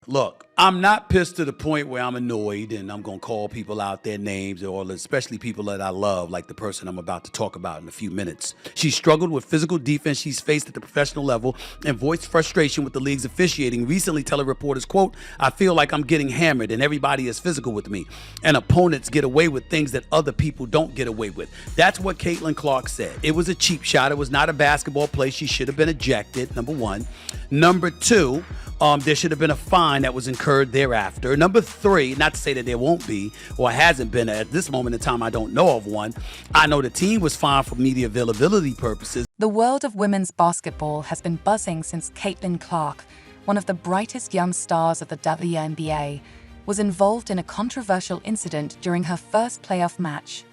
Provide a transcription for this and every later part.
Look, I'm not pissed to the point where I'm annoyed and I'm going to call people out their names, or especially people that I love, like the person I'm about to talk about in a few minutes. She struggled with physical defense she's faced at the professional level and voiced frustration with the league's officiating, recently telling reporters, quote, "I feel like I'm getting hammered and everybody is physical with me, and opponents get away with things that other people don't get away with." That's what Caitlin Clark said. It was a cheap shot. It was not a basketball play. She should have been ejected, number one. Number two, there should have been a fine that was incurred thereafter. Number three, not to say that there won't be or hasn't been at this moment in time, I don't know of one. I know the team was fined for media availability purposes. The world of women's basketball has been buzzing since Caitlin Clark, one of the brightest young stars of the WNBA, was involved in a controversial incident during her first playoff match.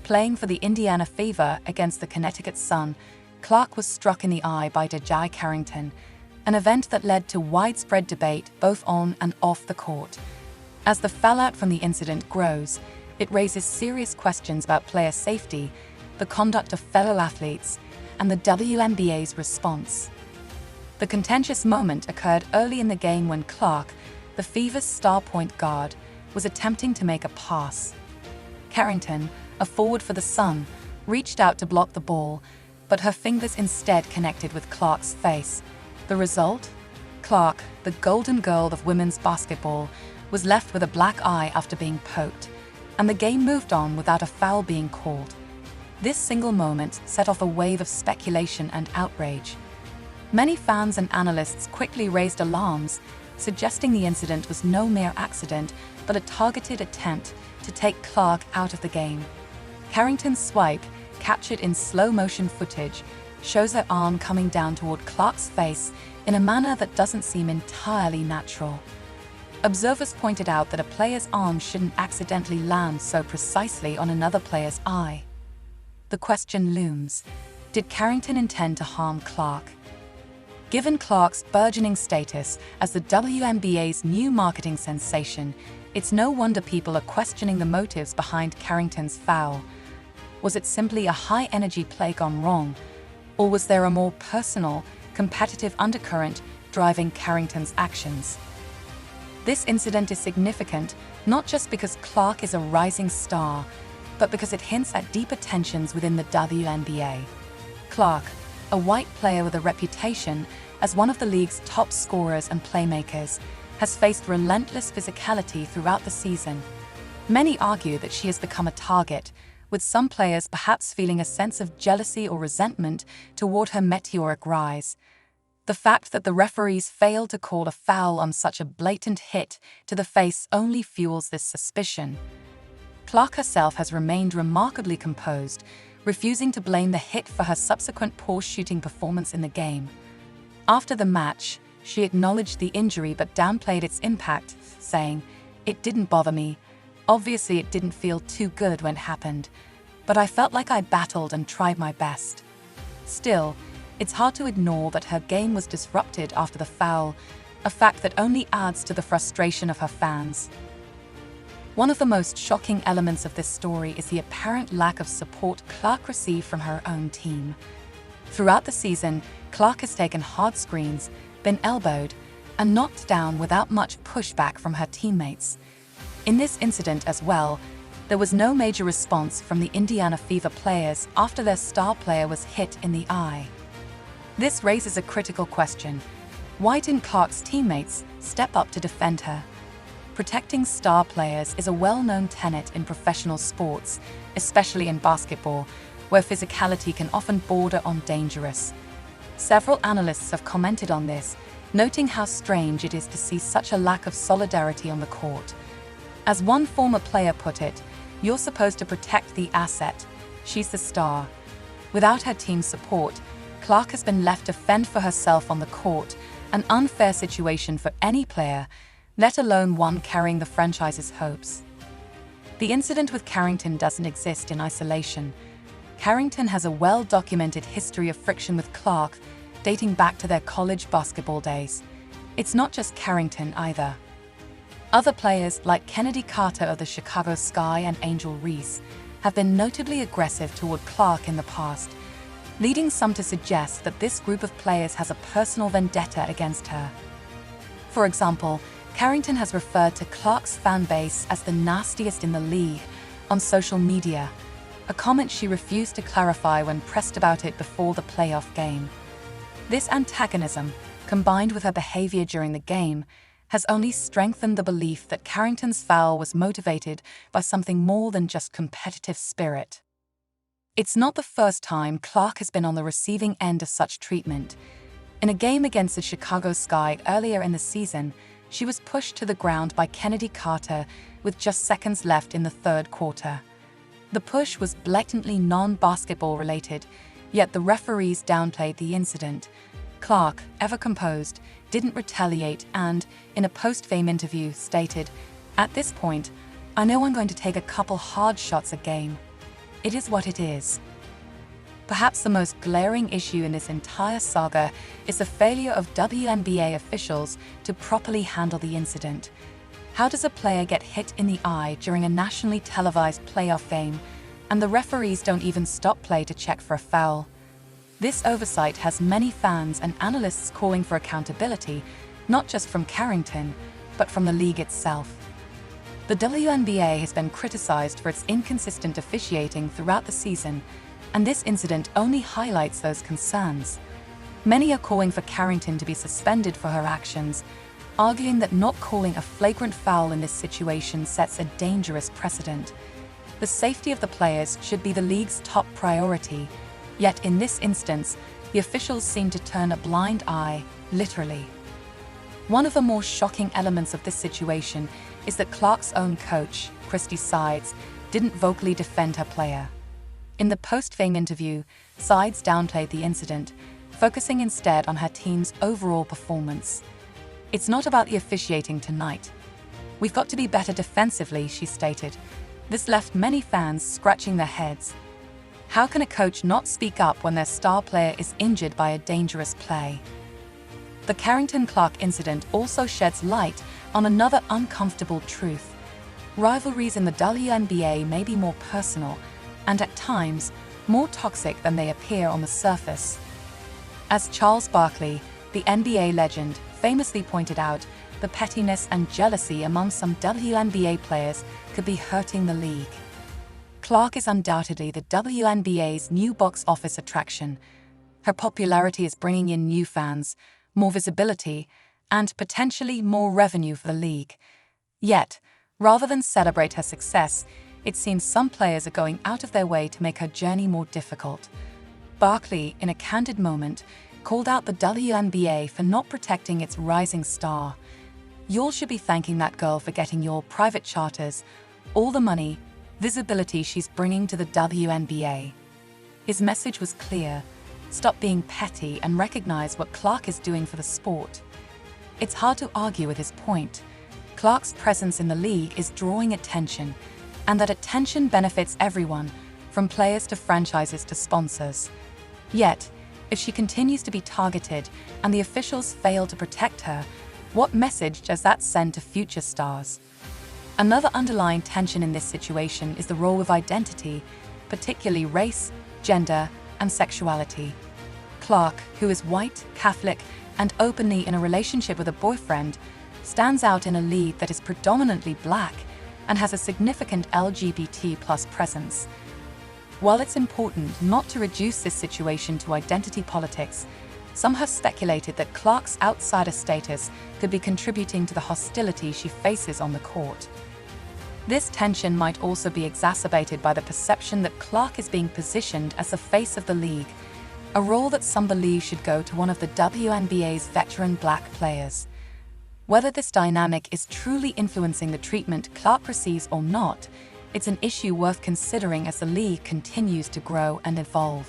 Playing for the Indiana Fever against the Connecticut Sun, Clark was struck in the eye by Dijonai Carrington, an event that led to widespread debate both on and off the court. As the fallout from the incident grows, it raises serious questions about player safety, the conduct of fellow athletes, and the WNBA's response. The contentious moment occurred early in the game when Clark, the Fever's star point guard, was attempting to make a pass. Carrington, a forward for the Sun, reached out to block the ball, but her fingers instead connected with Clark's face. The result? Clark, the golden girl of women's basketball, was left with a black eye after being poked, and the game moved on without a foul being called. This single moment set off a wave of speculation and outrage. Many fans and analysts quickly raised alarms, suggesting the incident was no mere accident, but a targeted attempt to take Clark out of the game. Carrington's swipe, captured in slow-motion footage, shows her arm coming down toward Clark's face in a manner that doesn't seem entirely natural. Observers pointed out that a player's arm shouldn't accidentally land so precisely on another player's eye. The question looms: did Carrington intend to harm Clark? Given Clark's burgeoning status as the WNBA's new marketing sensation, it's no wonder people are questioning the motives behind Carrington's foul. Was it simply a high-energy play gone wrong? Or was there a more personal, competitive undercurrent driving Carrington's actions? This incident is significant not just because Clark is a rising star, but because it hints at deeper tensions within the WNBA. Clark, a white player with a reputation as one of the league's top scorers and playmakers, has faced relentless physicality throughout the season. Many argue that she has become a target, with some players perhaps feeling a sense of jealousy or resentment toward her meteoric rise. The fact that the referees failed to call a foul on such a blatant hit to the face only fuels this suspicion. Clark herself has remained remarkably composed, refusing to blame the hit for her subsequent poor shooting performance in the game. After the match, she acknowledged the injury but downplayed its impact, saying, "It didn't bother me. Obviously, it didn't feel too good when it happened, but I felt like I battled and tried my best." Still, it's hard to ignore that her game was disrupted after the foul, a fact that only adds to the frustration of her fans. One of the most shocking elements of this story is the apparent lack of support Clark received from her own team. Throughout the season, Clark has taken hard screens, been elbowed, and knocked down without much pushback from her teammates. In this incident as well, there was no major response from the Indiana Fever players after their star player was hit in the eye. This raises a critical question: why didn't Clark's teammates step up to defend her? Protecting star players is a well-known tenet in professional sports, especially in basketball, where physicality can often border on dangerous. Several analysts have commented on this, noting how strange it is to see such a lack of solidarity on the court. As one former player put it, "You're supposed to protect the asset. She's the star." Without her team's support, Clark has been left to fend for herself on the court, an unfair situation for any player, let alone one carrying the franchise's hopes. The incident with Carrington doesn't exist in isolation. Carrington has a well-documented history of friction with Clark, dating back to their college basketball days. It's not just Carrington either. Other players like Kennedy Carter of the Chicago Sky and Angel Reese have been notably aggressive toward Clark in the past, leading some to suggest that this group of players has a personal vendetta against her. For example, Carrington has referred to Clark's fan base as the nastiest in the league on social media, a comment she refused to clarify when pressed about it before the playoff game. This antagonism, combined with her behavior during the game, has only strengthened the belief that Carrington's foul was motivated by something more than just competitive spirit. It's not the first time Clark has been on the receiving end of such treatment. In a game against the Chicago Sky earlier in the season, she was pushed to the ground by Kennedy Carter with just seconds left in the third quarter. The push was blatantly non-basketball related, yet the referees downplayed the incident. Clark, ever composed, didn't retaliate and, in a post-game interview, stated, "At this point, I know I'm going to take a couple hard shots a game. It is what it is." Perhaps the most glaring issue in this entire saga is the failure of WNBA officials to properly handle the incident. How does a player get hit in the eye during a nationally televised playoff game, and the referees don't even stop play to check for a foul? This oversight has many fans and analysts calling for accountability, not just from Carrington, but from the league itself. The WNBA has been criticized for its inconsistent officiating throughout the season, and this incident only highlights those concerns. Many are calling for Carrington to be suspended for her actions, arguing that not calling a flagrant foul in this situation sets a dangerous precedent. The safety of the players should be the league's top priority, yet in this instance, the officials seem to turn a blind eye, literally. One of the more shocking elements of this situation is that Clark's own coach, Christy Sides, didn't vocally defend her player. In the post-game interview, Sides downplayed the incident, focusing instead on her team's overall performance. "It's not about the officiating tonight. We've got to be better defensively," she stated. This left many fans scratching their heads. How can a coach not speak up when their star player is injured by a dangerous play? The Carrington-Clark incident also sheds light on another uncomfortable truth. Rivalries in the WNBA may be more personal and at times more toxic than they appear on the surface. As Charles Barkley, the NBA legend, famously pointed out, the pettiness and jealousy among some WNBA players could be hurting the league. Clark is undoubtedly the WNBA's new box office attraction. Her popularity is bringing in new fans, more visibility, and potentially more revenue for the league. Yet, rather than celebrate her success, it seems some players are going out of their way to make her journey more difficult. Barkley, in a candid moment, called out the WNBA for not protecting its rising star. "You should be thanking that girl for getting your private charters, all the money, visibility she's bringing to the WNBA." His message was clear: stop being petty and recognize what Clark is doing for the sport. It's hard to argue with his point. Clark's presence in the league is drawing attention, and that attention benefits everyone, from players to franchises to sponsors. Yet, if she continues to be targeted and the officials fail to protect her, what message does that send to future stars? Another underlying tension in this situation is the role of identity, particularly race, gender, and sexuality. Clark, who is white, Catholic, and openly in a relationship with a boyfriend, stands out in a league that is predominantly black and has a significant LGBT+ presence. While it's important not to reduce this situation to identity politics, some have speculated that Clark's outsider status could be contributing to the hostility she faces on the court. This tension might also be exacerbated by the perception that Clark is being positioned as the face of the league, a role that some believe should go to one of the WNBA's veteran black players. Whether this dynamic is truly influencing the treatment Clark receives or not, it's an issue worth considering as the league continues to grow and evolve.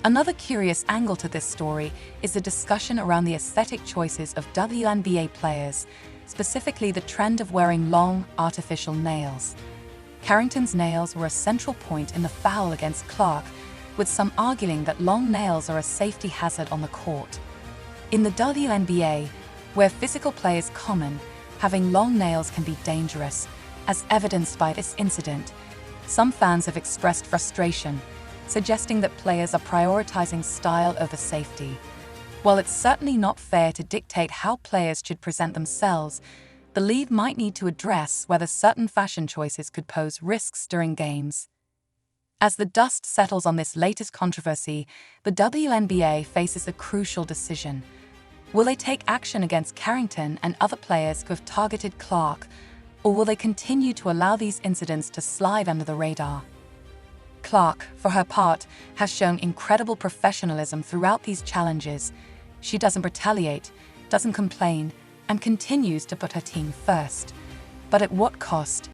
Another curious angle to this story is the discussion around the aesthetic choices of WNBA players, specifically the trend of wearing long, artificial nails. Carrington's nails were a central point in the foul against Clark, with some arguing that long nails are a safety hazard on the court. In the WNBA, where physical play is common, having long nails can be dangerous, as evidenced by this incident. Some fans have expressed frustration, suggesting that players are prioritizing style over safety. While it's certainly not fair to dictate how players should present themselves, the league might need to address whether certain fashion choices could pose risks during games. As the dust settles on this latest controversy, the WNBA faces a crucial decision. Will they take action against Carrington and other players who have targeted Clark, or will they continue to allow these incidents to slide under the radar? Clark, for her part, has shown incredible professionalism throughout these challenges. She doesn't retaliate, doesn't complain, and continues to put her team first. But at what cost?